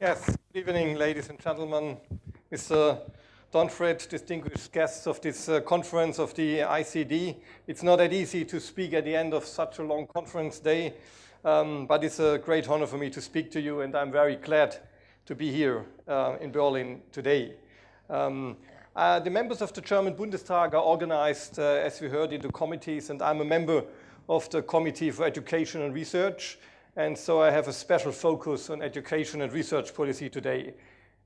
Yes, good evening, ladies and gentlemen. Mr. Donfred, distinguished guests of this conference of the ICD. It's not that easy to speak at the end of such a long conference day, but it's a great honor for me to speak to you, and I'm very glad to be here in Berlin today. The members of the German Bundestag are organized, as we heard, into committees, and I'm a member of the Committee for Education and Research. And so I have a special focus on education and research policy today.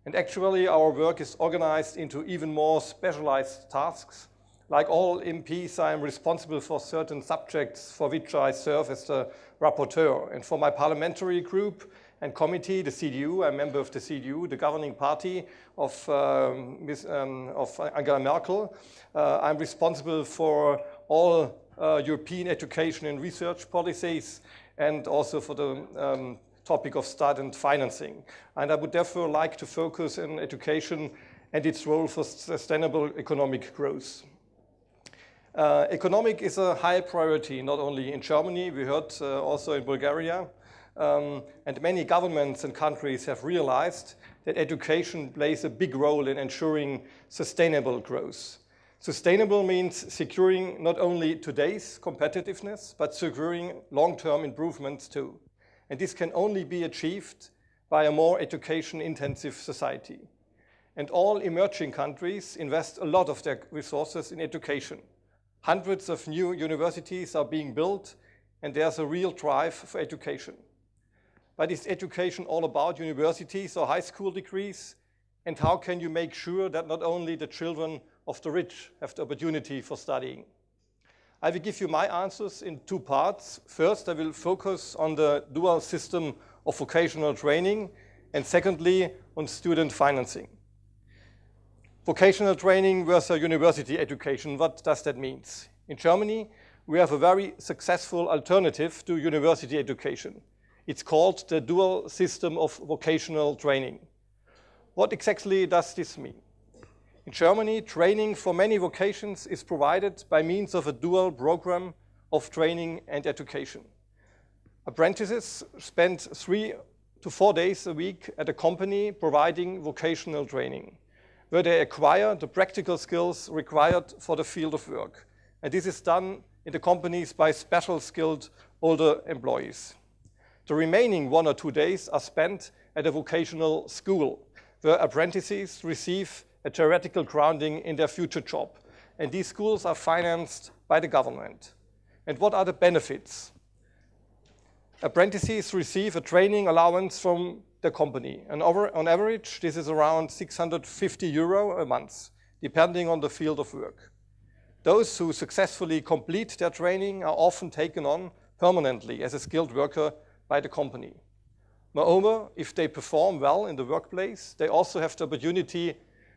And actually, our work is organized into even more specialized tasks. Like all MPs, I am responsible for certain subjects for which I serve as the rapporteur. And for my parliamentary group and committee, the CDU, I'm a member of the CDU, the governing party of Angela Merkel. I'm responsible for all European education and research policies, and also for the topic of student financing. And I would therefore like to focus on education and its role for sustainable economic growth. Economic is a high priority, not only in Germany, we heard also in Bulgaria, and many governments and countries have realized that education plays a big role in ensuring sustainable growth. Sustainable means securing not only today's competitiveness, but securing long-term improvements too. And this can only be achieved by a more education-intensive society. And all emerging countries invest a lot of their resources in education. Hundreds of new universities are being built, and there's a real drive for education. But is education all about universities or high school degrees? And how can you make sure that not only the children of the rich have the opportunity for studying? I will give you my answers in two parts. First, I will focus on the dual system of vocational training, and secondly, on student financing. Vocational training versus university education, what does that mean? In Germany, we have a very successful alternative to university education. It's called the dual system of vocational training. What exactly does this mean? In Germany, training for many vocations is provided by means of a dual program of training and education. Apprentices spend 3 to 4 days a week at a company providing vocational training, where they acquire the practical skills required for the field of work. And this is done in the companies by special skilled older employees. The remaining 1 or 2 days are spent at a vocational school, where apprentices receive a theoretical grounding in their future job. And these schools are financed by the government. And what are the benefits? Apprentices receive a training allowance from the company. And on average, this is around 650 euro a month, depending on the field of work. Those who successfully complete their training are often taken on permanently as a skilled worker by the company. Moreover, if they perform well in the workplace, they also have the opportunity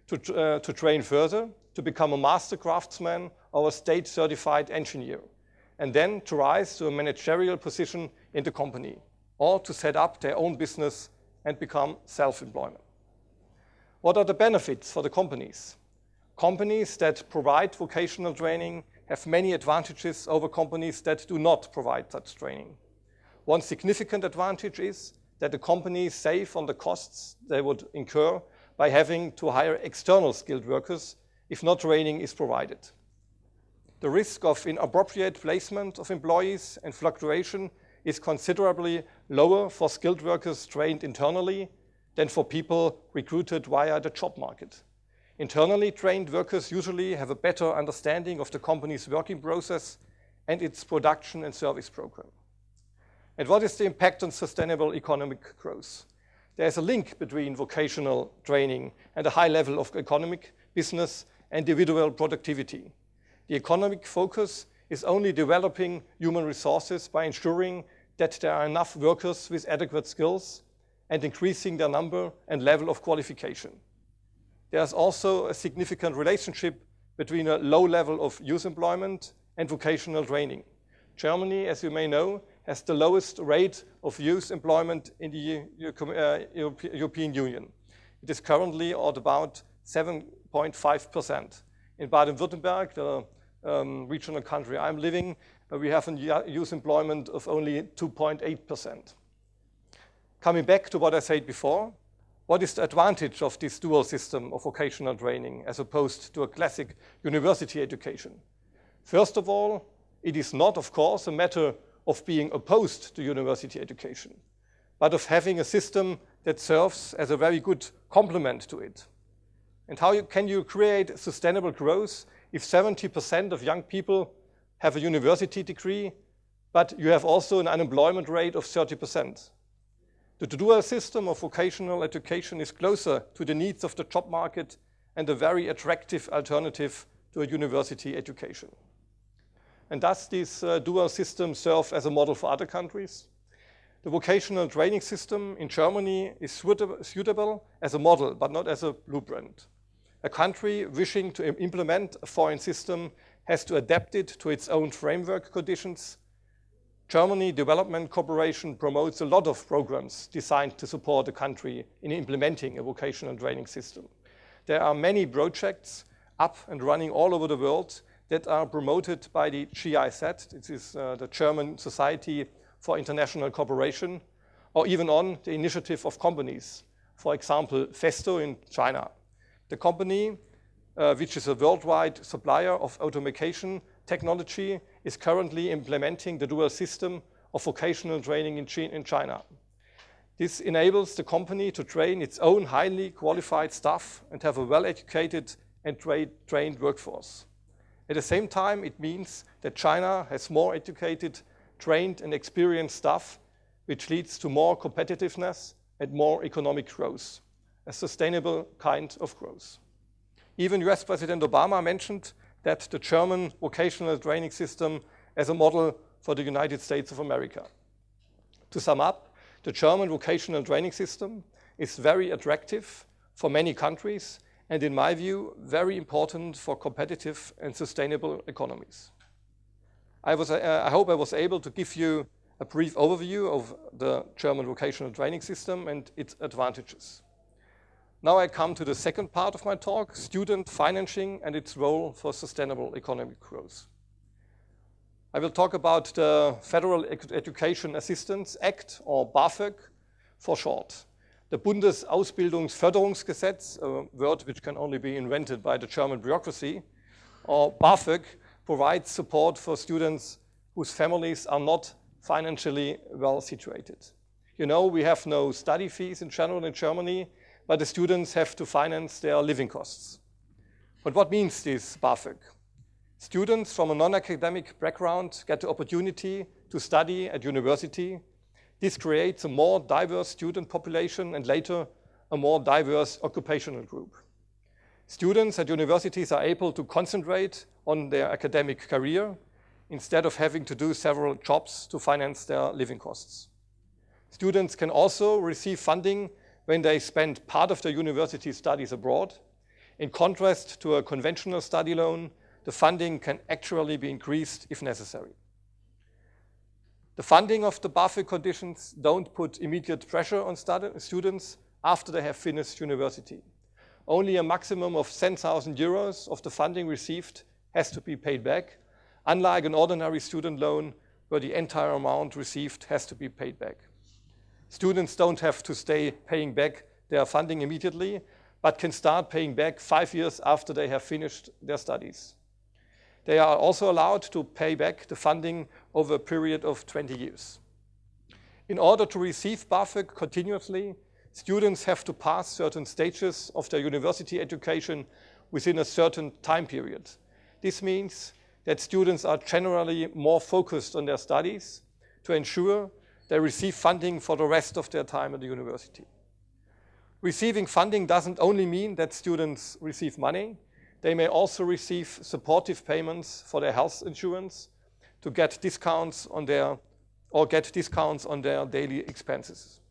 to train further, to become a master craftsman or a state-certified engineer, and then to rise to a managerial position in the company, or to set up their own business and become self-employment. What are the benefits for the companies? Companies that provide vocational training have many advantages over companies that do not provide such training. One significant advantage is that the companies save on the costs they would incur by having to hire external skilled workers if no training is provided. The risk of inappropriate placement of employees and fluctuation is considerably lower for skilled workers trained internally than for people recruited via the job market. Internally trained workers usually have a better understanding of the company's working process and its production and service program. And what is the impact on sustainable economic growth? There's a link between vocational training and a high level of economic, business, and individual productivity. The economic focus is only developing human resources by ensuring that there are enough workers with adequate skills and increasing their number and level of qualification. There's also a significant relationship between a low level of youth employment and vocational training. Germany, as you may know, has the lowest rate of youth employment in the European Union. It is currently at about 7.5%. In Baden-Württemberg, the regional country I'm living, we have a youth employment of only 2.8%. Coming back to what I said before, What is the advantage of this dual system of vocational training as opposed to a classic university education? First of all, it is not, of course, a matter of being opposed to university education, but of having a system that serves as a very good complement to it. And how can you create sustainable growth if 70% of young people have a university degree, but you have also an unemployment rate of 30%? The dual system of vocational education is closer to the needs of the job market and a very attractive alternative to a university education. And does this dual system serve as a model for other countries? The vocational training system in Germany is suitable as a model, but not as a blueprint. A country wishing to implement a foreign system has to adapt it to its own framework conditions. Germany Development Cooperation promotes a lot of programs designed to support the country in implementing a vocational training system. There are many projects up and running all over the world that are promoted by the GIZ, this is the German Society for International Cooperation, or even on the initiative of companies. For example, Festo in China. The company, which is a worldwide supplier of automation technology, is currently implementing the dual system of vocational training in China. This enables the company to train its own highly qualified staff and have a well-educated and trained workforce. At the same time, it means that China has more educated, trained and experienced staff, which leads to more competitiveness and more economic growth, a sustainable kind of growth. Even US President Obama mentioned that the German vocational training system as a model for the United States of America. To sum up, the German vocational training system is very attractive for many countries and, in my view, very important for competitive and sustainable economies. I hope I was able to give you a brief overview of the German vocational training system and its advantages. Now I come to the second part of my talk, student financing and its role for sustainable economic growth. I will talk about the Federal Education Assistance Act, or BAföG for short. The Bundesausbildungsförderungsgesetz, a word which can only be invented by the German bureaucracy, or BAföG, provides support for students whose families are not financially well situated. You know, we have no study fees in general in Germany, but the students have to finance their living costs. But what means this BAföG? Students from a non-academic background get the opportunity to study at university. This creates a more diverse student population and later a more diverse occupational group. Students at universities are able to concentrate on their academic career instead of having to do several jobs to finance their living costs. Students can also receive funding when they spend part of their university studies abroad. In contrast to a conventional study loan, the funding can actually be increased if necessary. The funding of the BAföG conditions don't put immediate pressure on students after they have finished university. Only a maximum of 10,000 euros of the funding received has to be paid back, unlike an ordinary student loan where the entire amount received has to be paid back. Students don't have to stay paying back their funding immediately, but can start paying back 5 years after they have finished their studies. They are also allowed to pay back the funding over a period of 20 years. In order to receive BAföG continuously, students have to pass certain stages of their university education within a certain time period. This means that students are generally more focused on their studies to ensure they receive funding for the rest of their time at the university. Receiving funding doesn't only mean that students receive money. They may also receive supportive payments for their health insurance to get discounts on their daily expenses.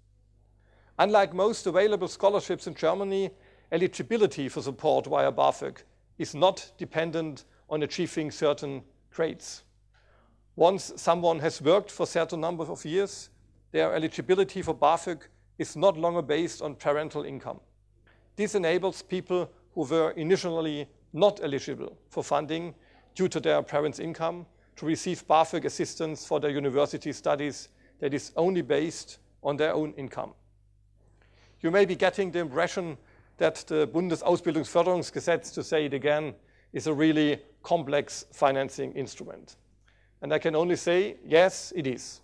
Unlike most available scholarships in Germany, eligibility for support via BAföG is not dependent on achieving certain grades. Once someone has worked for a certain number of years, their eligibility for BAföG is not longer based on parental income. This enables people who were initially not eligible for funding due to their parents' income to receive BAföG assistance for their university studies that is only based on their own income. You may be getting the impression that the Bundesausbildungsförderungsgesetz, to say it again, is a really complex financing instrument. And I can only say, yes, it is.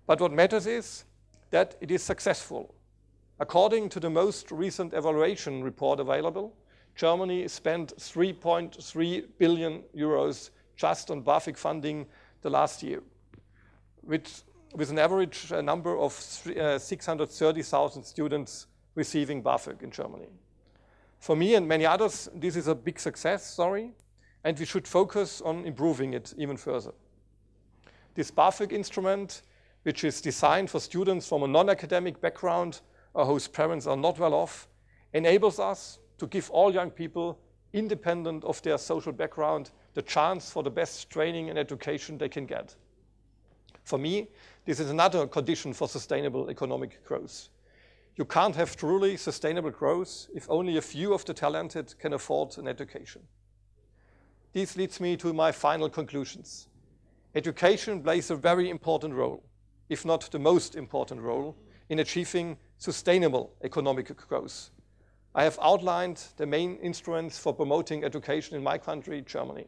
But what matters is that it is successful. According to the most recent evaluation report available, Germany spent 3.3 billion euros just on BAföG funding the last year, with an average number of 630,000 students receiving BAföG in Germany. For me and many others, this is a big success story, and we should focus on improving it even further. This BAföG instrument, which is designed for students from a non-academic background or whose parents are not well off, enables us to give all young people, independent of their social background, the chance for the best training and education they can get. For me, this is another condition for sustainable economic growth. You can't have truly sustainable growth if only a few of the talented can afford an education. This leads me to my final conclusions. Education plays a very important role, if not the most important role, in achieving sustainable economic growth. I have outlined the main instruments for promoting education in my country, Germany.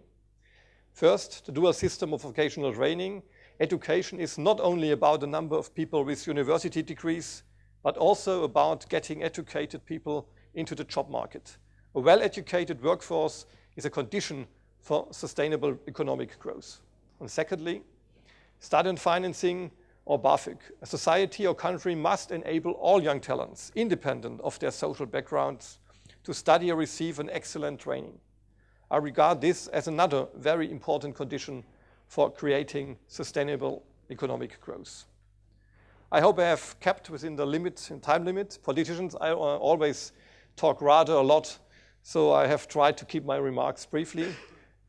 First, the dual system of vocational training. Education is not only about the number of people with university degrees, but also about getting educated people into the job market. A well-educated workforce is a condition for sustainable economic growth. And secondly, student financing or BAföG. A society or country must enable all young talents, independent of their social backgrounds, to study or receive an excellent training. I regard this as another very important condition for creating sustainable economic growth. I hope I have kept within the time limit. Politicians, I always talk rather a lot, so I have tried to keep my remarks briefly.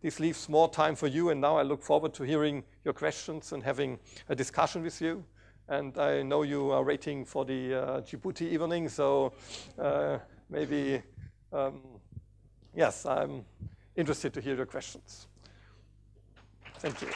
This leaves more time for you, and now I look forward to hearing your questions and having a discussion with you. And I know you are waiting for the Djibouti evening, so maybe, yes, I'm interested to hear your questions. Thank you.